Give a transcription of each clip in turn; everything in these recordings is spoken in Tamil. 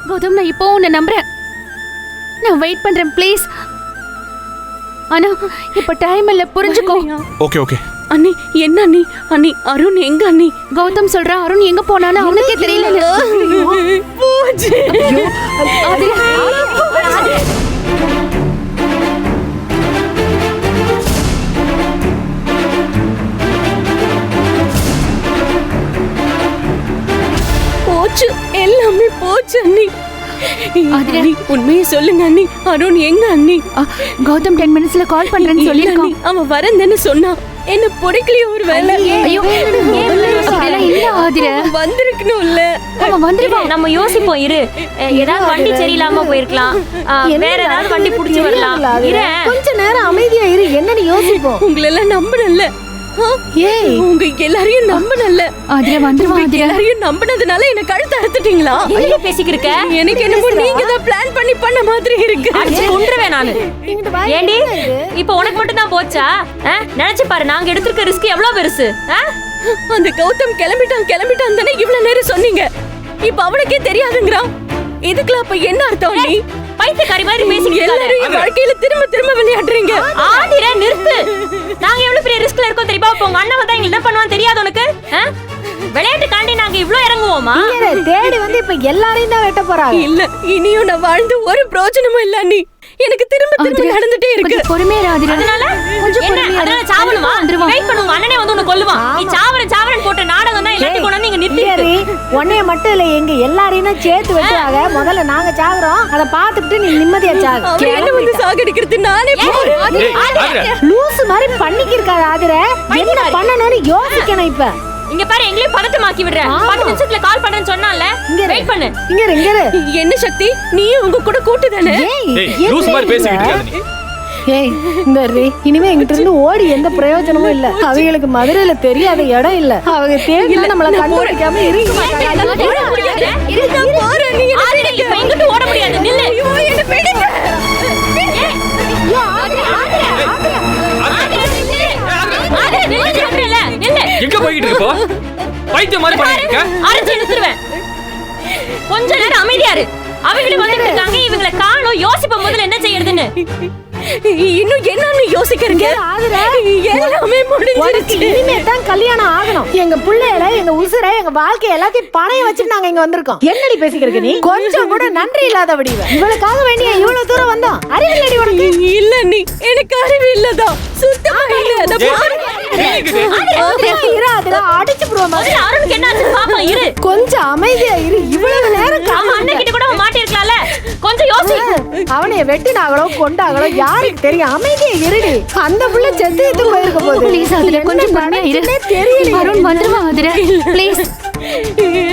கௌதம், நான் இப்போ உன்னை நம்புறேன். நான் வெயிட் பண்றேன், ப்ளீஸ். ஆனா இப்ப டைம் இல்ல, புரிஞ்சுக்கோ. Okay okay. அண்ணி என்ன அண்ணி? அண்ணி அருண் எங்க அண்ணி? கௌதம் சொல்ற அருண் எங்க போனான்னு அவனுக்கே தெரியல. போச்சு, எல்லாமே போச்சு அண்ணி. உண்மையை சொல்லுங்க அண்ணி, அருண் எங்க அண்ணி? கௌதம் 10 மினிட்ஸ்ல கால் பண்றேன்னு சொல்லிருக்கான். அவன் வரேன்னு சொன்னா. என்ன பிடிக்கலையே ஒரு வேலை. வந்திருக்கணும்ல. அவன் வந்துருவான். நம்ம யோசிப்போம் இரு. ஏதாவது வண்டி சரியில்லாம போயிருக்கலாம், வேற ஏதாவது வண்டி புடிச்சு வரலாம். கொஞ்ச நேரம் அமைதியா இரு, என்னன்னு யோசிப்போம். உங்களை எல்லாம் நம்பணும்ல. உங்க எல்லாரையும் நம்பணும்ல. எல்லாரையும் நம்பினதுனால என்ன கழுத்து அறுத்துட்டீங்களா? என்ன பேசிக்கிருக்க? எனக்கு என்னமோ நீங்க தான் பிளான் பண்ணி பண்ண மாதிரி இருக்கு. அடிச்சு கொன்றுவேன் நானு. ஏண்டி இப்ப உனக்கு மட்டும் தான் போச்சா? நினைச்சு பாரு, நாங்க எடுத்திருக்க ரிஸ்க் எவ்வளவு பெருசு. அந்த கௌதம் கிளம்பிட்டான் தானே இவ்வளவு நேரம் சொன்னீங்க. இப்ப அவனுக்கே தெரியாதுங்கறான். இதுக்குலாம் அப்ப என்ன அர்த்தம்? நீ பைத்தியக்காரி மாதிரி பேசிக்கிட்டு எல்லாரும் வாழ்க்கையில திரும்ப விளையாடுறீங்க. ஆதிரே நிறுத்து. நாங்க எவ்வளவு பெரிய ரிஸ்க்ல இருக்கோம் தெரியுமா? உங்க அண்ணன் வந்தா எங்க என்ன பண்ணுவான்னு தெரியாது உனக்கு? விளையாட்டு காண்டி நாங்க இவ்ளோ இறங்குவோமா? தேடி வந்து இப்ப எல்லாரையும் தான் வெட்ட போறாங்க. இல்ல, இனியும் நான் வாழ்ந்து ஒரு பிரயோஜனமும் இல்ல அண்ணி. எனக்கு திரும்ப நடந்துட்டே இருக்கு. பொறுமையா ஆதிரா. அதனால கொஞ்சம் பொறுமையா. அதனால சாவணுமா? வெயிட் பண்ணுங்க, அண்ணனே வந்து உன்னை கொல்லுவான். நீ சாவரன் போட்ட நாடகம் தான் எல்லாத்தையும் கொண்டு வந்து இங்க நிறுத்திரு. உன்னைய மட்டும் இல்ல, எங்க எல்லாரையும் சேர்த்து வெட்டுவாங்க. முதல்ல நாங்க சாகுறோம், அத பாத்துட்டு நீ நிம்மதியா சாகு. என்ன வந்து சாகடிக்கிறது? நானே லூசு மாதிரி பண்ணிக்கிருக்காரு ஆதிரா. என்ன பண்ணணும்னு யோசிக்கணும். இப்ப இங்க பாரு, எங்களையும் பதட்டமாக்கி விடுற. 10 நிமிஷத்துல கால் பண்ணேன்னு சொன்னால. வெயிட் பண்ணு. இங்க என்ன சக்தி, நீ உங்க கூட கூட்டு தானே? லூஸ் மாதிரி பேசிக்கிட்டு இருக்காத நீ. இந்த இனிமே எங்கிட்ட இருந்து ஓடி எந்த பிரயோஜனமும் இல்ல. அவங்களுக்கு மதுரையில தெரியாத இடம் இல்ல. அவங்க தேடி நம்மள கண்டுபிடிக்காம இருக்க மாட்டாங்க. ஓட முடியாது. நில்லு. எங்க போயிட்டு இருக்க? பைத்தியம் மாதிரி பண்ணிட்டு இருக்க. அரைச்சு நிறுத்துறேன். கொஞ்ச நேரம் அமைதியா இரு. அவங்களே வந்துட்டு இருக்காங்க, இவங்களை காணோம். யோசிப்போம் முதல்ல என்ன செய்யறதுன்னு. இன்னும் என்னன்னு யோசிக்கிறீங்க? எல்லாமே முடிஞ்சிருச்சு. இனிமே தான் கல்யாணம் ஆகணும். எங்க பிள்ளைகளை, எங்க உசுரை, எங்க வாழ்க்கை எல்லாத்தையும் பணைய வச்சுட்டு நாங்க இங்க வந்திருக்கோம். என்னடி பேசிக்கிறீங்க நீ? கொஞ்சம் கூட நன்றி இல்லாத வடிவ. இவளுக்காக வேண்டிய இவ்வளவு தூரம் வந்தோம். அறிவு இல்லடி உனக்கு? இல்ல நீ, எனக்கு அறிவு இல்லதான். சுத்தமா இல்ல. அடிச்சு போடுவோம். அருணுக்கு என்னாச்சு பாப்பா, இரு. கொஞ்சம் அமைதியா இரு. இவ்வளவு நேரம் அண்ணன் கிட்ட கூட மாட்டிருக்கலாம்ல. கொஞ்சம் யோசி. அவனைய வெட்டினாங்களோ கொண்டாங்களோ யாருக்கு தெரியும்? அமைதியா இருடி. அந்த புள்ள செத்து போயிருக்க போகுது. ப்ளீஸ் அதுல கொஞ்சம் பொறுமையா இரு. தெரியல. அருண் வந்துருவா அதுல. ப்ளீஸ்.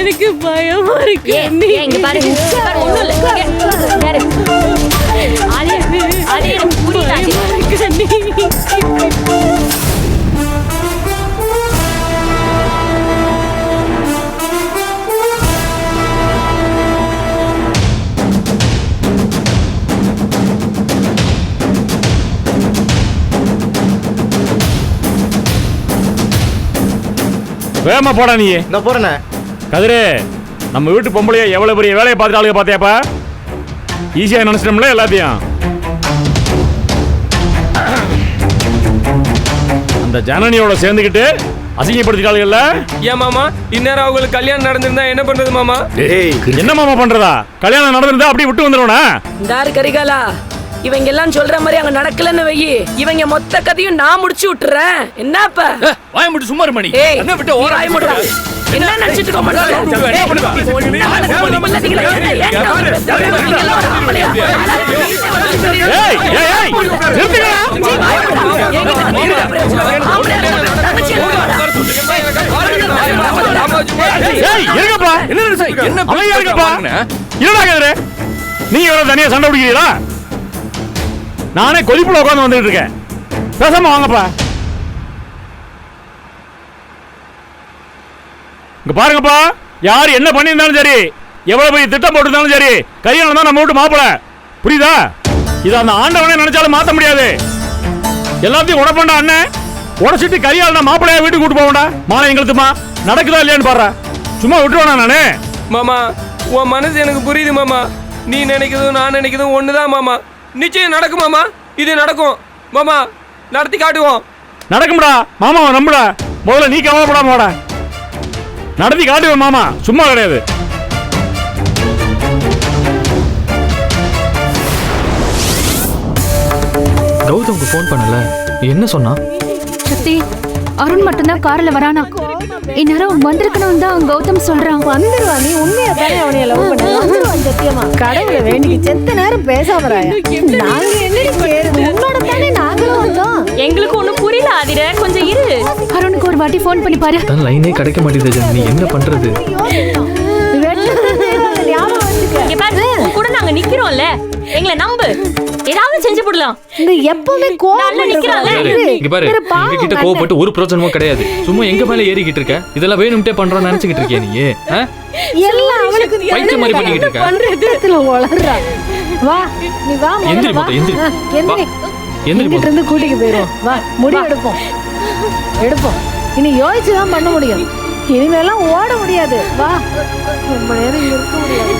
எனக்கு பயமா இருக்கு. இங்க பாரு, ஒண்ணும் இல்ல. யாரு? அதே புரியல. வேமா போடா நீ. நான் போறேனே. கதிரே, நம்ம வீட்டு பொம்பளைய எவ்வளவு பெரிய வேலையை பார்த்துட்டு ஆளுங்க பார்த்தியாப்பா? ஈஸியா நினைச்சிட்டோம்ல எல்லாத்தையும். அந்த ஜனனியோட சேர்ந்துக்கிட்டு அசிங்கப்படுத்திட்டாளுங்கல்ல. ஏன் மாமா, இந்நேரம் அவங்களுக்கு கல்யாணம் நடந்திருந்தா என்ன பண்றது மாமா? என்ன மாமா பண்றதா? கல்யாணம் நடந்திருந்தா அப்படியே விட்டு வந்துடுவா. தாரு கரிகாலா, இவங்க எல்லாம் சொல்ற மாதிரி அங்க நடக்கலன்னு வை. இவங்க மொத்த கதையும் நான் முடிச்சு விட்டுறேன். என்னப்பா வாய முடி சும்மா மணி. என்ன விட்டு ஓராய முடி. என்ன நினைச்சிட்டு இருக்க மாட்டேன். நீங்க தனியா சண்டை பிடிக்கிறீங்களா? நானே கொதிப்புல உட்காந்து வந்துட்டு இருக்கேன். பேசாம வாங்கப்பா. இங்க பாருங்கப்பா, யார் என்ன பண்ணியிருந்தாலும் சரி, எவ்வளவு பெரிய திட்டம் போட்டிருந்தாலும் சரி, கல்யாணம் தான் நம்ம வீட்டு மாப்பிள. புரியுதா? இதை அந்த ஆண்டவனே நினைச்சாலும் மாத்த முடியாது. எல்லாத்தையும் உடப்பண்டா அண்ணன் உடச்சிட்டு கல்யாணம் மாப்பிளையா வீட்டுக்கு கூட்டு போவண்டா. மாலை எங்களுக்குமா நடக்குதா இல்லையான்னு பாரு. சும்மா விட்டுருவானா நானு? மாமா, உன் மனசு எனக்கு புரியுது மாமா. நீ நினைக்கிறதும் நான் நினைக்கிறதும் ஒண்ணுதான் மாமா. நிச்சயம் நடக்கும் மாமா. இது நடக்கும் மாமா. நடத்தி காட்டுவோம். நடக்கும்டா மாமா, நம்புடா. முதல்ல நீ கவலைப்படாம வாடா. நடத்தி காட்டுவேன் மாமா, சும்மா கிடையாது. கௌதம்க்கு ஃபோன் பண்ணல, என்ன சொன்னா? சக்தி, அருண் மட்டும்தான் கார்ல வரானா. இந்நேரம் வந்திருக்கணும் தான் கௌதம் சொல்றான். வந்துருவா, நீ உண்மையா தானே அவனைய லவ் பண்ண? வந்துருவான் சத்தியமா. கடவுளை வேண்டிக்கு செத்த நேரம் பேசாம நாங்க என்னடி கேடுது? உன்னோட தானே நாங்களும் வந்தோம். எங்களுக்கு ஒண்ணும் புரியல ஆதிர, கொஞ்சம் இரு. அருணுக்கு ஒரு வாட்டி ஃபோன் பண்ணி பாரு. தான் லைனே கிடைக்க மாட்டேங்குது ஜனனி, என்ன பண்றது? இங்க பாரு, உன் கூட நாங்க நிக்கிறோம்ல, எங்களை நம்பு. ஏதாவது செஞ்சு போடலாம். இந்த எப்பவுமே கோவம் நிக்கிறாங்க. இங்க பாரு, எங்க கிட்ட கோவப்பட்டு ஒரு பிரயோஜனமும் கிடையாது. சும்மா எங்க மேல ஏறிக்கிட்டு இருக்க. இதெல்லாம் வேணும்ட்டே பண்றோம்னு நினைச்சுக்கிட்டு இருக்கியா நீ? எல்லாம் அவளுக்கு பைத்தியம் மாதிரி பண்ணிக்கிட்டு இருக்க. பண்றதுல வளர்றா. வா, நீ வா. எந்திரி மொத்த, எந்திரி. எந்திரி. எந்திரி மொத்த. இருந்து கூட்டிட்டு போயிரும். வா, முடிவு எடுப்போம். இனி யோசிச்சு தான் பண்ண முடியும். இனிமேலாம் ஓட முடியாது. வா, ரொம்ப நேரம் இருக்க முடியாது.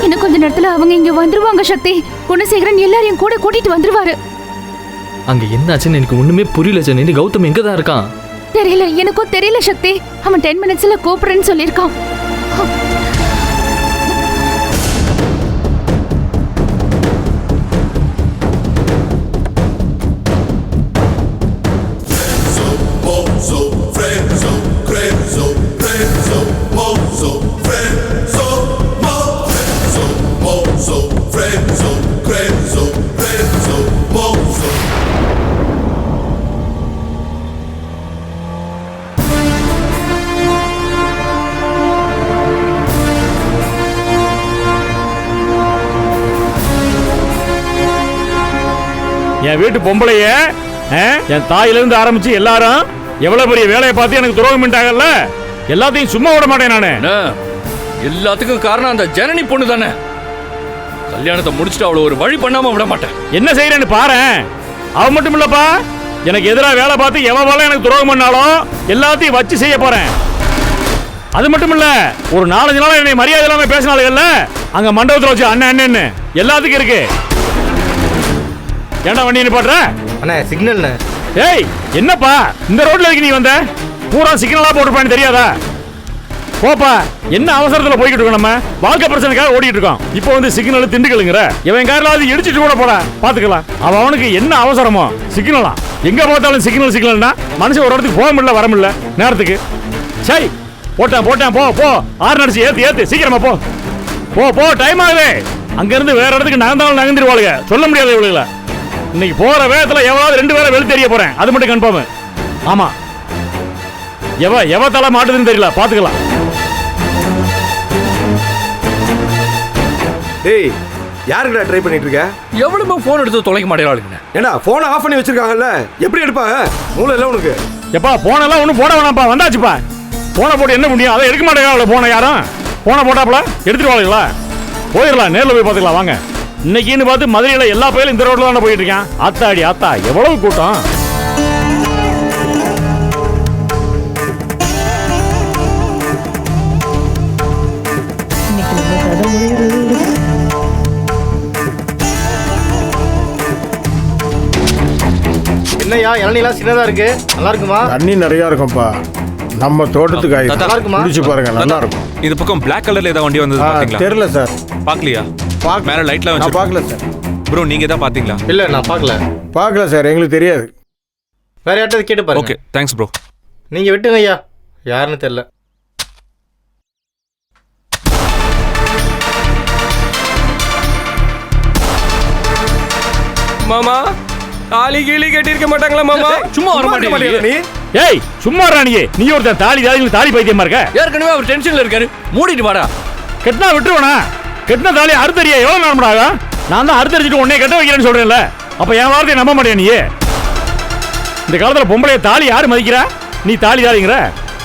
இன்னும் கொஞ்ச நேரத்துல அவங்க இங்க வந்துருவாங்க சக்தி. குணசேகரன் எல்லாரையும் கூட கூட்டிட்டு வந்துருவாரு. அங்க என்ன ஆச்சுன்னு எனக்கு ஒண்ணுமே புரியல ஜனனி. கௌதம் எங்க தான் இருக்கான்? தெரியல, எனக்கும் தெரியல சக்தி. அவன் 10 மினிட்ஸ்ல கூப்பிடுறேன்னு சொல்லியிருக்கான். என் வீட்டு பொம்பளைய என் தாயில இருந்து ஆரம்பிச்சு எல்லாரும் எவ்வளவு பெரிய வேலையை பார்த்து எனக்கு துரோகம் பண்ணிட்டாங்கல்ல. எல்லாத்தையும் சும்மா விட மாட்டேன் நானு. எல்லாத்துக்கும் காரணம் அந்த ஜனனி பொண்ணு தானே. கல்யாணத்தை முடிச்சுட்டு அவளை ஒரு வழி பண்ணாம விட மாட்டேன். என்ன செய்யறேன்னு பாரு. அவ மட்டும் இல்லப்பா, எனக்கு எதிராக வேலை பார்த்து எவ்வளவு எனக்கு துரோகம் பண்ணாலும் எல்லாத்தையும் வச்சு செய்ய போறேன். அது மட்டும் இல்ல, ஒரு 4-5 நாள் என்னை மரியாதை இல்லாம பேசினாலுங்கல்ல, அங்க மண்டபத்தில் வச்சு அண்ணன் அண்ணன்னு எல்லாத்துக்கும் இருக்கு. ஏன்டா வண்டி நிப்பாட்ற? அண்ணா சிக்னல். ஏய், என்னப்பா இந்த ரோட்ல இருக்கு நீ வந்த? பூரா சிக்னலா போட்டுப்பான்னு தெரியாதா? போப்பா, என்ன அவசரத்துல போய்கிட்டு இருக்கோம்? நம்ம வாழ்க்கை பிரச்சனைக்காக ஓடிட்டு இருக்கோம். இப்போ வந்து சிக்னல் திண்டுக்கலுங்கிற இவன் காரில் அது இடிச்சிட்டு கூட போட பாத்துக்கலாம். அவனுக்கு என்ன அவசரமோ சிக்னலா? எங்க பார்த்தாலும் சிக்னல் சிக்னல்னா மனுஷன் ஒரு இடத்துக்கு போக முடியல, வர முடியல நேரத்துக்கு. சரி, போட்டேன் போ போ. 6 அடிச்சு ஏத்து சீக்கிரமா போ போ போ. டைம் ஆகுது. அங்க இருந்து வேற இடத்துக்கு நகர்ந்தாலும் நகர்ந்துருவாளுங்க. சொல்ல முடியாது இவளுல. இன்னைக்கு போற வேகத்துல எவ்வளவு 2 பேரை வெளி தெரிய போறேன். அது மட்டும் கன்ஃபார்ம். ஆமா, எவ தலை மாட்டுதுன்னு தெரியல, பாத்துக்கலாம். டேய், யாருக்குடா ட்ரை பண்ணிட்டு இருக்க? எவ்வளவு போன் எடுத்து தொலைக்க மாட்டேறாளுங்க. ஏண்டா போனை ஆஃப் பண்ணி வச்சிருக்காங்கல்ல, எப்படி எடுப்பாங்க? மூளை இல்ல உனக்கு? எப்பா போனெல்லாம் ஒன்றும் போட வேணாம்ப்பா, வந்தாச்சுப்பா. போனை போட்டு என்ன முடியும்? அதை எடுக்க மாட்டேங்க. போன யாரும் போனை போட்டாப்புல எடுத்துட்டு வாங்களா? போயிடலாம், நேரில் போய் பார்த்துக்கலாம் வாங்க. இன்னைக்குன்னு பார்த்து மதுரையில எல்லா பயிலும் இந்த ரோட்ல தானே போயிட்டு இருக்கேன். ஆத்தாடி ஆத்தா, எவ்வளவு கூட்டம். என்னையா இளநீலாம் சின்னதா இருக்கு, நல்லா இருக்குமா? தண்ணி நிறைய இருக்கும்பா. நம்ம தோட்டத்துக்கு ஆயிடுச்சு. நல்லா இருக்குமா? குடிச்சு பாருங்க, நல்லா இருக்கும். இந்த பக்கம் Black கலர்ல ஏதாவது வண்டி வந்தது பாத்தீங்களா? தெரியல சார். பாக்கலையா? மேல லைட்ல நான் பார்க்கல சார். ப்ரோ, நீங்க தான் பாத்தீங்களா? இல்ல, நான் பார்க்கல சார், எங்களுக்கு தெரியாது. வேற யார்ட்ட கேட்டு பாருங்க. Okay, thanks bro. நீங்க விட்டுங்க ஐயா, யாருன்னு தெரியல. மாமா, தாலி கீழி கட்டியிருக்க மாட்டாங்களா மாமா? சும்மா வர மாட்டேங்க நீ. ஏய், சும்மா நீ ஒருத்தன் தாலி பைத்தியமா இருக்க. ஏற்கனவே அவர் டென்ஷன்ல இருக்காரு, மூடிட்டு வாடா. கெட்டினா விட்டுருவனா? கெட்டின தாலி அறுத்தறியா? எவ்வளவு நேரம் ஆகும்? நான் தான் அறுத்தறிச்சிட்டு உன்னை கட்ட வைக்கிறேன்னு சொல்றேன்ல. அப்ப என் வார்த்தையை நம்ப மாட்டேன் நீ? இந்த காலத்துல பொம்பளைய தாலி யாரு மதிக்கிறா? நீ தாலிங்கிற.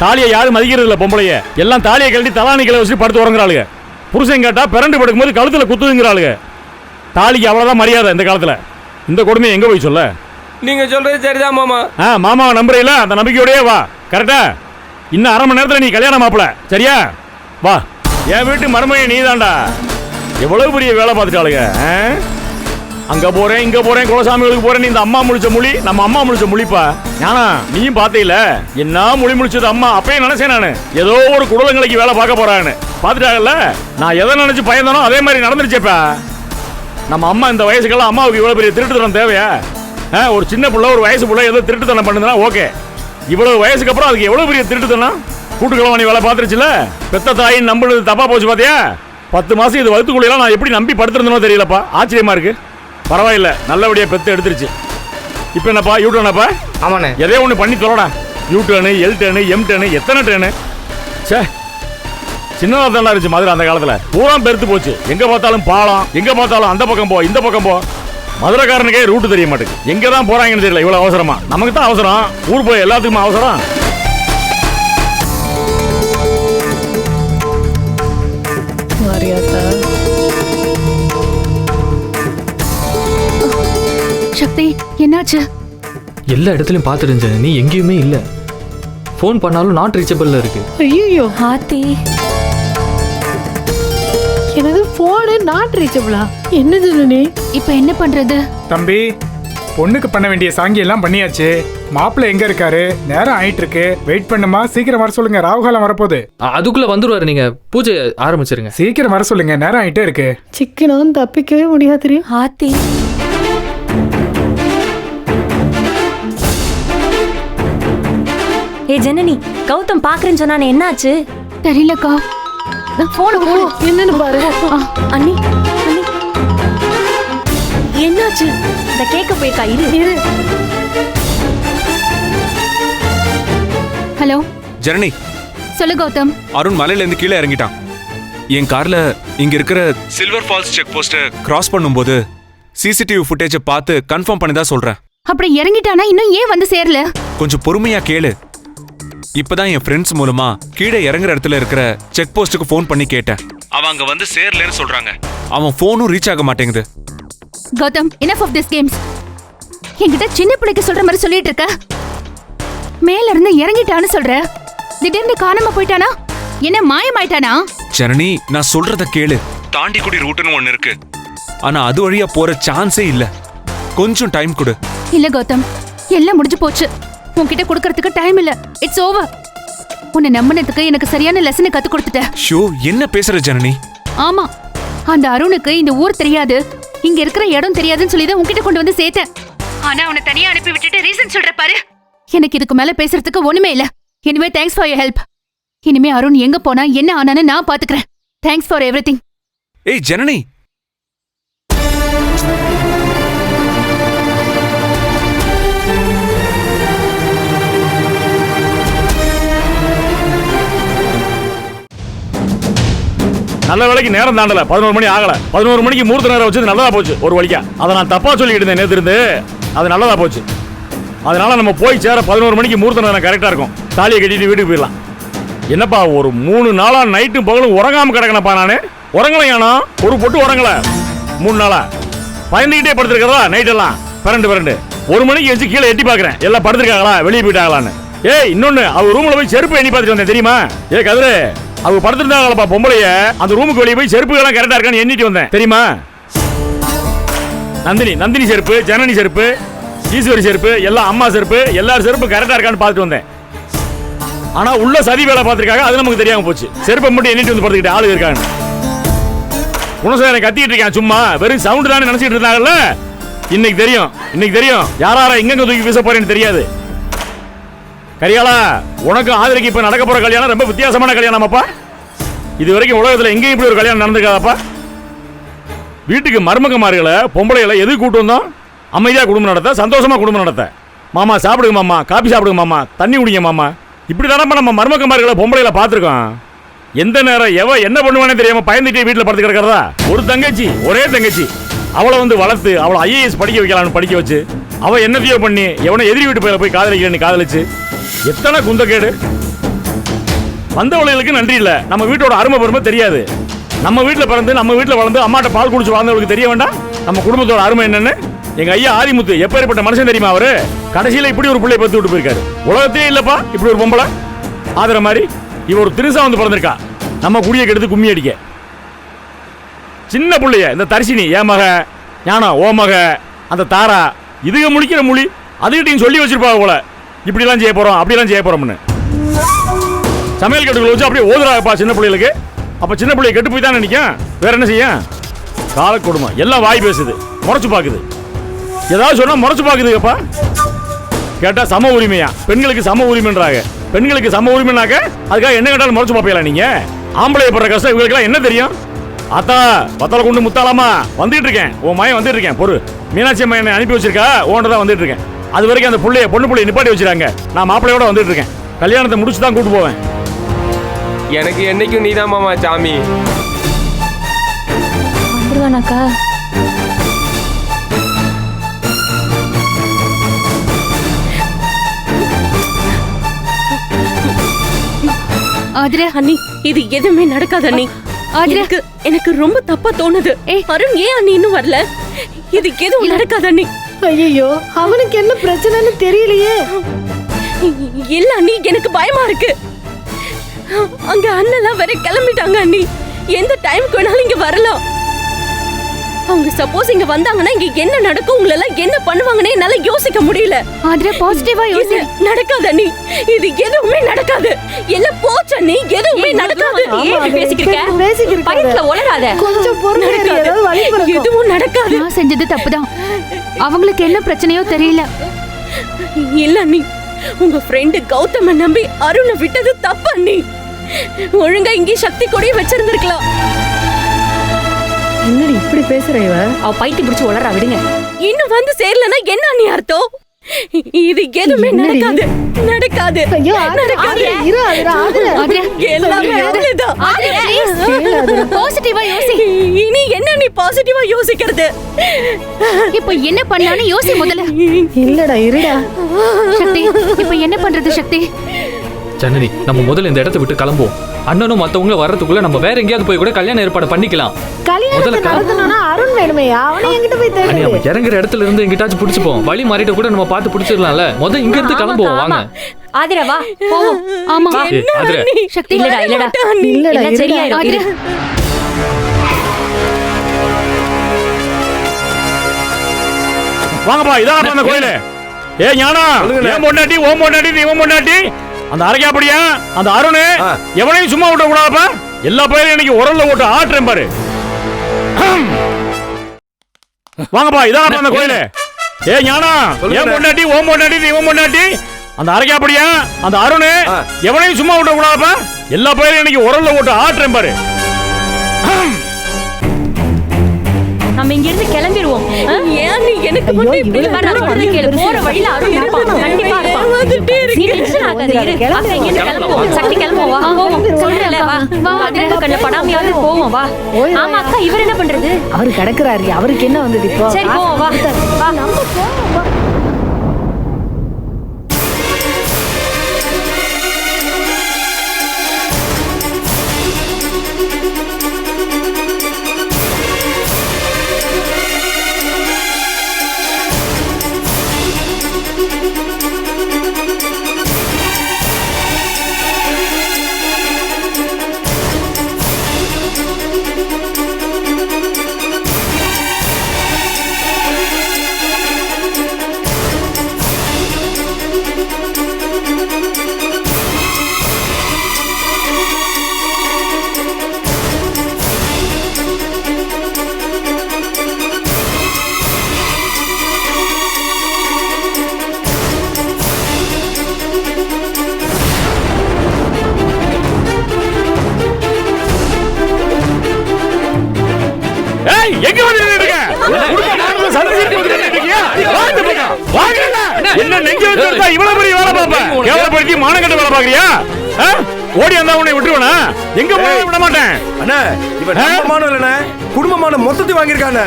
தாலியை யாரும் மதிக்கிறது இல்ல. பொம்பளைய எல்லாம் தாலியை கழட்டி தலானிகளை வச்சு படுத்து உறங்குறாளுங்க. புருஷன் கேட்டா பிறண்டு படுக்கும்போது கழுத்துல குத்துங்கிறாளுங்க. தாலிக்கு அவ்வளவுதான் மரியாதை இந்த காலத்துல. இந்த கொடுமையை எங்க போய் சொல்ல? நீங்க சொல்றது சரிதான் மாமா. மாமாவை நம்புறீங்களா? அந்த நம்பிக்கையோடயே வா. கரெக்டா? இன்னும் 1/2 மணி நேரத்துல நீ கல்யாணம் மாப்பிள, சரியா? வா, என் வீட்டு மருமையை நீ தான்டா. எவ்வளவு பெரிய வேலை பார்த்துட்டாளுங்க. அங்க போறேன் இங்க போறேன் குலசாமிகளுக்கு போறேன். இந்த அம்மா முழிச்ச மொழி நம்ம அம்மா முழிச்ச மொழிப்பா. ஞானா நீயும் பார்த்தீல என்ன மொழி முழிச்சது அம்மா. அப்பயே நினைச்சேன் நானு ஏதோ ஒரு குடலங்களுக்கு வேலை பார்க்க போறான்னு. பார்த்துட்டாங்கல்ல, நான் எதை நினைச்சு பயந்தானோ அதே மாதிரி நடந்துருச்சேப்பா. நம்ம அம்மா இந்த வயசுக்கெல்லாம் அம்மாவுக்கு இவ்வளவு பெரிய திருட்டுத்தனம் தேவையா? ஒரு சின்ன பிள்ளை ஒரு வயசு பிள்ளை ஏதோ திருட்டுத்தனம் பண்ணுதுன்னா ஓகே. இவ்வளவு வயசுக்கு அப்புறம் அதுக்கு எவ்வளவு பெரிய திருட்டுத்தனம். கூட்டுக்கிழமை வேலை பார்த்துருச்சுல. பெத்த தாயின் நம்புறது தப்பா போச்சு பாத்தியா? 10 மாசம் இது வகுத்துக்குள்ள நான் எப்படி நம்பி படுத்திருந்தனோ தெரியலப்பா. ஆச்சரியமா இருக்கு. பரவாயில்ல, நல்லபடியா பெத்து எடுத்துருச்சு. இப்போ என்னப்பா யூ டர்னப்பா? ஆமாண்ணே. எதையோ ஒன்று பண்ணி தொலைடா. U turn L turn M turn எத்தனை டர்னு. சே, சின்னதாக தானே இருந்துச்சு மதுரை அந்த காலத்தில். பூரா பெருத்து போச்சு. எங்க பார்த்தாலும் பாலம், எங்க பார்த்தாலும் அந்த பக்கம் போ இந்த பக்கம் போ. மதுரைக்காரனுக்கே ரூட்டு தெரிய மாட்டேங்குது. எங்க தான் போறாங்கன்னு தெரியல. இவ்வளவு அவசரமா? நமக்கு தான் அவசரம். ஊர் போய் எல்லாத்துக்குமே அவசரம். சக்தி, என்னாச்சு? எல்லா இடத்துலயும் பார்த்துட்டு நீ எங்கேயுமே இல்ல. ஃபோன் பண்ணாலும் நாட் ரீச்சபிள்ல இருக்கு. ஐயோ ஆத்தி, எனது போனு நாட் ரீச்சபிளா? என்னது நீ? இப்ப என்ன பண்றது? தம்பி, பொண்ணுக்கு பண்ண வேண்டிய சாங்கி எல்லாம் பண்ணியாச்சு. மாப்பிள்ளை எங்க இருக்காரு? நேரம் ஆயிட்டு இருக்கு. வெயிட் பண்ணுமா, சீக்கிரம் வர சொல்லுங்க. ராகுகாலம் வரப்போகுது. அதுக்குள்ள வந்துருவாரு. நீங்க பூஜை ஆரம்பிச்சிருங்க. சீக்கிரம் வர சொல்லுங்க, நேரம் ஆயிட்டே இருக்கு. சிக்கனும் தப்பிக்கவே முடியாது. ஆத்தி, ஏ ஜனனி, கௌதம் பாக்குறேன்னு சொன்னானே, என்னாச்சு? தெரியலக்கா. என்னன்னு பாரு. அண்ணி, அண்ணி, என்னாச்சு? இந்த கேட்க போயிருக்கா? இரு. ஹலோ ஜனனி, சொல்லு கௌதம். அருண் மலையில இருந்து கீழே இறங்கிட்டான். என் கார்ல இங்க இருக்கிற silver falls check post cross பண்ணும்போது சிசிடிவி ஃபுட்டேஜை பார்த்து கன்ஃபார்ம் பண்ணி தான் சொல்றேன். அப்படி இறங்கிட்டானா இன்னும் ஏன் வந்து சேரல? கொஞ்சம் பொறுமையா கேளு. இப்பதான் என் ஃப்ரெண்ட்ஸ் மூலமா கீழே இறங்குற இடத்துல இருக்கிற செக் போஸ்ட்டுக்கு ஃபோன் பண்ணி கேட்டேன். அவன் அங்க வந்து சேரலன்னு சொல்றாங்க. அவன் ஃபோனும் ரீச் ஆக மாட்டேங்குது. Gautham, enough of this games. என்கிட்ட சின்ன பிள்ளைக்கு சொல்ற மாதிரி சொல்லிட்டு இருக்க. மேல இருந்து இறங்கிட்டான்னு சொல்ற. திடீர்னு காணாம போயிட்டானா? என்ன மாயமாயிட்டானா? ஜனனி, நான் சொல்றத கேளு. தாண்டிக்குடி ரூட்னு ஒன்னு இருக்கு. ஆனா அது வழியா போற சான்ஸே இல்ல. கொஞ்சம் டைம் கொடு. இல்ல கௌதம், எல்லாம் முடிஞ்சு போச்சு. உன்கிட்ட கொடுக்கறதுக்கு டைம் இல்ல. It's over. உன்னை நம்பினதுக்கு எனக்கு சரியான லெசனை கத்து கொடுத்துட்ட. ஷோ, என்ன பேசுற ஜனனி? ஆமா, அந்த அருணுக்கு இந்த ஊர் தெரியாது, இங்க இருக்கிற இடம் தெரியாதுன்னு சொல்லி தான் உன்கிட்ட கொண்டு வந்து சேர்த்தேன். ஆனா அவனை தனியா அனுப்பி விட்டுட்டு ரீசன் சொல்ற பாரு. எனக்கு இதுக்கு மேல பேசுறதுக்கு ஒண்ணுமே இல்ல. Anyway thanks for your help. இனிமே அருண் எங்க போனா என்ன ஆனான்னு நான் பாத்துக்கிறேன். Thanks for everything. ஏய் ஜனனி, நல்ல வேலைக்கு நேரம் தாண்டல. 11 மணி ஆகல. 11 மணிக்கு மூர்த்த நேரம் வச்சது நல்லதா போச்சு ஒரு வழியா. அதை நான் தப்பா சொல்லிட்டு இருந்தேன் நேத்து இருந்து. அது நல்லதா போச்சு. அதனால நம்ம போய் சேர 11 மணிக்கு மூர்த்த நேரம் கரெக்டா இருக்கும். தாலியை கட்டிட்டு வீட்டுக்கு போயிடலாம். என்னப்பா ஒரு 3 நாளா நைட்டும் பகலும் உறங்காம கிடக்கணப்பா. நானு உறங்கலையானோ ஒரு பொட்டு உறங்கல. 3 நாளா பயந்துகிட்டே படுத்திருக்கிறதா நைட் எல்லாம் பரண்டு 1 மணிக்கு வச்சு கீழே எட்டி பாக்குறேன். எல்லாம் படுத்திருக்காங்களா வெளியே போயிட்டாங்களான்னு. ஏய், இன்னொன்னு அவ ரூம்ல போய் செருப்பு எண்ணி பார்த்துட்டு வந்தேன் தெரியுமா? ஏ கதிரு, அவங்க படுத்திருந்தாங்களப்பா பொம்பளைய. அந்த ரூமுக்கு வெளியே போய் செருப்புகள்லாம் கரெக்டா இருக்கான்னு எண்ணிட்டு வந்தேன் தெரியுமா? நந்தினி செருப்பு, ஜனனி செருப்பு, ஈஸ்வரி செருப்பு, எல்லாம் அம்மா செருப்பு, எல்லாரும் செருப்பு கரெக்டா இருக்கான்னு பார்த்துட்டு வந்தேன். ஆனா உள்ள சதி வேலை பார்த்திருக்காங்க. அது நமக்கு தெரியாம போச்சு. செருப்பை மட்டும் எண்ணிட்டு வந்து படுத்துக்கிட்டு ஆளு இருக்காங்க. குணசேகரன் கத்திட்டு இருக்கான் சும்மா. வெறும் சவுண்ட் தான் நினைச்சிட்டு இருந்தாங்கல்ல. இன்னைக்கு தெரியும் யாராரா எங்கெங்க தூக்கி வீச போறேன்னு தெரியாது. கரியாளா, உனக்கு ஆதரிக்கு இப்ப நடக்க போற கல்யாணம் ரொம்ப வித்தியாசமான கல்யாணமாப்பா. இது வரைக்கும் உலகத்துல எங்கேயும் இப்படி ஒரு கல்யாணம் நடந்திருக்காதாப்பா. வீட்டுக்கு மருமகமார்களை பொம்பளைகளை எதுக்கு கூட்டு வந்தோம்? அமைதியா குடும்பம் நடத்த, சந்தோஷமா குடும்பம் நடத்த. மாமா சாப்பிடுங்க மாமா, காபி சாப்பிடுங்க மாமா, தண்ணி குடிங்க மாமா. இப்படி தானப்பா நம்ம மருமகமார்களை பொம்பளைகளை பார்த்துருக்கோம். எந்த நேரம் எவ என்ன பண்ணுவானே தெரியாம பயந்துட்டே வீட்டுல படுத்து கிடக்கிறதா. ஒரு தங்கச்சி, ஒரே தங்கச்சி. அவளை வந்து வளர்த்து அவளை ஐஏஎஸ் படிக்க வைக்கலாம்னு படிக்க வச்சு, அவ என்னத்தையோ பண்ணி எவனை எதிரி வீட்டு போய் காதலிக்கிறேன்னு காதலிச்சு, எத்தனை குந்தக்கேடு. வந்தவளுக்கு நன்றி இல்ல. நம்ம வீட்டோட அருமை பெருமை தெரியாது. நம்ம வீட்டுல பிறந்து நம்ம வீட்டுல வளர்ந்து அம்மாட்ட பால் குடிச்சு வாழ்ந்தவளுக்கு தெரிய வேண்டாம் நம்ம குடும்பத்தோட அருமை என்னன்னு. எங்க ஐயா ஆதிமுத்து எப்பேற்பட்ட மனுஷன் தெரியுமா? அவரு கடைசியில இப்படி ஒரு பிள்ளை பத்து விட்டு போயிருக்காரு. உலகத்திலே இல்லப்பா இப்படி ஒரு பொம்பளை. ஆதர மாதிரி இவ ஒரு திருசா வந்து பிறந்திருக்கா நம்ம குடியை கெடுத்து கும்மி அடிக்க. சின்ன புள்ளைய இந்த தரிசினி என் மக, ஞானா ஓ மக, அந்த தாரா இதுக முடிக்கிற மொழி அதுகிட்டையும் சொல்லி வச்சிருப்பாங்க போல, இப்படிலாம் செய்ய போறோம் அப்படிலாம் செய்ய போறோம்னு. சமையல் கட்டுகளை வச்சு அப்படியே ஓதுறாப்பா சின்ன பிள்ளைகளுக்கு. அப்ப சின்ன பிள்ளைய கெட்டு போய் தான் நினைக்கும், வேற என்ன செய்ய? கால கொடுமை எல்லாம் வாய் பேசுது, முறைச்சு பாக்குது. ஏதாவது சொன்னா முறைச்சு பாக்குதுப்பா. கேட்டா சம உரிமையா, பெண்களுக்கு சம உரிமைன்றாங்க. பெண்களுக்கு சம உரிமைனாக்க அதுக்காக என்ன கேட்டாலும் முறைச்சு பாப்பீங்களா நீங்க? ஆம்பளை படுற கஷ்டம் இவங்களுக்கெல்லாம் என்ன தெரியும்? அத்தா பத்தலை கொண்டு முத்தாலாமா வந்துட்டு இருக்கேன், உன் மயன் வந்துட்டு இருக்கேன். பொறு, மீனாட்சி அம்மா என்னை அனுப்பி வச்சிருக்கா, ஓன்ட தான் வந்துட்டு இருக்கேன். அது வரைக்கும் அந்த புள்ளைய பொண்ணு புள்ளைய நிப்பாட்டி வச்சிருக்காங்க. நான் மாப்பிள்ளையோட வந்துட்டு இருக்கேன். கல்யாணத்தை முடிச்சு தான் கூட்டு போவேன். எனக்கு என்னைக்கும் நீதான் மாமா சாமி. வந்துருவானாக்கா? ஆதிரா, அண்ணி இது எதுவுமே நடக்காது அண்ணி. எனக்கு ரொம்ப தப்பா தோணுது. அருண் ஏன் அண்ணி இன்னும் வரல? இது எதுவும் நடக்காது அண்ணி. ஐயோ, அவனுக்கு என்ன பிரச்சனைன்னு தெரியலையே. இல்ல அண்ணி, எனக்கு பயமா இருக்கு. அங்க அண்ணெல்லாம் வேற கிளம்பிட்டாங்க அண்ணி. எந்த டைம்க்கு வேணாலும் இங்க வரலாம். அவங்க சப்போஸ் இங்க வந்தாங்கன்னா இங்க என்ன நடக்கும், உங்களை எல்லாம் என்ன பண்ணுவாங்கன்னு என்னால யோசிக்க முடியல. ஆதிரா பாசிட்டிவா யோசி. நடக்காது அண்ணி, இது எதுவுமே நடக்காது. எல்லாம் போச்சு அண்ணி, எதுவுமே நடக்காது. கொஞ்சம் பொறுமையா இரு, ஏதாவது வழி பிறக்கும். எதுவும் நடக்காது. நான் செஞ்சது தப்புதான். அவங்களுக்கு என்ன பிரச்சனையோ தெரியல. இல்ல அண்ணி, உங்க ஃப்ரெண்ட் கௌதம நம்பி அருணை விட்டது தப்பு அண்ணி. ஒழுங்கா இங்கே சக்தி கொடி வச்சிருந்திருக்கலாம். என்னடி இப்படி பேசுற இவ? அவ பைத்தி பிடிச்சு உளறா, விடுங்க. இன்னும் வந்து சேரலனா என்ன அண்ணி அர்த்தம்? இது எதுவுமே நடக்காது, நடக்காது. ஐயோ, நடக்காது. இரு ஆதிரா, ஆதிரா. எல்லாமே அவ்வளவுதான். பாசிட்டிவா யோசி. இனி என்ன நீ பாசிட்டிவா யோசிக்கிறது? இப்போ என்ன பண்ணலாம்னு யோசி முதல்ல. இல்லடா, இருடா. சக்தி, இப்போ என்ன பண்றது சக்தி? ஜனனி, நம்ம முதல்ல இந்த இடத்தை விட்டு கிளம்புவோம். அண்ணனும் மத்தவங்க வர்றதுக்குள்ள நம்ம வேற எங்கேயாவது போய் கூட கல்யாண ஏற்பாடு பண்ணிக்கலாம். கல்யாணத்தை நடத்தணும்னா அருண் வேணுமே, அவனை என்கிட்ட போய் தேடு. நம்ம இறங்குற இடத்துல இருந்து எங்கிட்டாச்சும் பிடிச்சுப்போம். வழி மாறிட்டு கூட நம்ம பார்த்து பிடிச்சிடலாம்ல. முதல்ல இங்க இருந்து கிளம்புவோம், வாங்க. ஆதிரா வா போவோம். ஆமா ஆதிரா. சக்தி, இல்லடா எல்லாம் சரியாயிரும். வாங்கப்பா, இதான் அந்த கோயிலு. ஏ ஞானா, ஏன் பொண்டாட்டி ஓம் பொண்டாட்டி நீ ஓம் பொண்டாட்டி அந்த அரைக்காப்படியா அந்த அருண் எவனையும் சும்மா விட கூடாதுப்பா. எல்லா பேரும் இன்னைக்கு உரல்ல ஓட்டு ஆட்டுறேன் பாரு. வாங்கப்பா, இதான் அந்த கோயிலு. ஏ ஞானா, ஏன் பொண்டாட்டி ஓம் பொண்டாட்டி நீ ஓம் பொண்டாட்டி அந்த அரைக்காப்படியா அந்த அருண் எவனையும் சும்மா விட கூடாதுப்பா. எல்லா பேரும் இன்னைக்கு உரல்ல ஓட்டு ஆட்டுறேன் பாரு. நம்ம இங்க இருந்து கிளம்பிடுவோம். ஏன் நீ எனக்கு மட்டும் இப்படி நான் கேளு. போற வழியில அருண் இருப்பான், கண்டிப்பா இருப்பான். நீ டென்ஷன் ஆகாத, இரு. அக்கா இங்க இருந்து கிளம்புவோம். சக்தி கிளம்புவோம், வா போவோம். சொல்றல வா வா. அதிரங்க கண்ண படாமையாவது போவோம், வா. ஆமா அக்கா, இவர் என்ன பண்றது? அவரு கிடக்குறாரு, அவருக்கு என்ன வந்தது இப்போ? சரி போவோம், வா வா. நம்ம போவோம். எங்க வந்து நின்னுங்க? என்ன நெஞ்சு வச்சிருந்தா இவ்வளவு பெரிய வேலை பாப்பா? கேவலப்படுத்தி மானங்கட்ட வேலை பாக்குறியா? ஓடி வந்தா உன்னை விட்டுருவனா? எங்க போய் விட மாட்டேன். அண்ணா, இவன் நம்மமான இல்லண்ணே, குடும்பமான மொத்தத்தை வாங்கியிருக்கானே.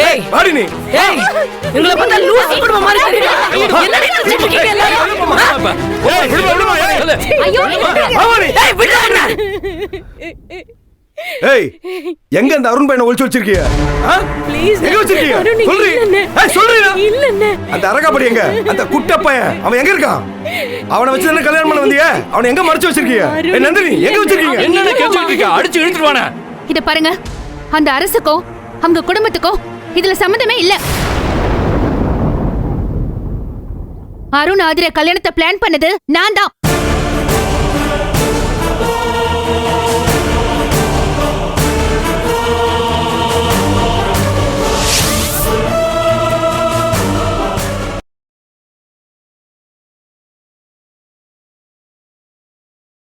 ஏய் வாடி நீ. ஏய், எங்களை பார்த்தா லூசு குடும்பம் மாதிரி தெரியல. என்னடி நினைச்சிட்டு இருக்கீங்க எல்லாரும்? ஏய், விடுமா, விடுமா, ஏய். ஐயோ, ஏய், விடுடா. ஏய் எங்க அந்த அருண் பையனை ஒளிச்சு வச்சிருக்கீங்க ப்ளீஸ் எங்க வச்சிருக்கீங்க சொல்றீ ஏய் சொல்றீடா இல்லண்ணே அந்த அரகாப்படி எங்க அந்த குட்ட பையன் அவன் எங்க இருக்கான் அவனை வச்சு தானே கல்யாணம் பண்ண வந்தீங்க அவனை எங்க மறைச்சு வச்சிருக்கீங்க ஏய் நந்தினி எங்க வச்சிருக்கீங்க என்னென்ன கேட்டுட்டு இருக்க அடிச்சு இழுத்துட்டு வானே இத பாருங்க அந்த அரசுக்கோ அவங்க குடும்பத்துக்கோ இதுல சம்மந்தமே இல்ல அருண் ஆதிர கல்யாணத்தை பிளான் பண்ணது நான் தான்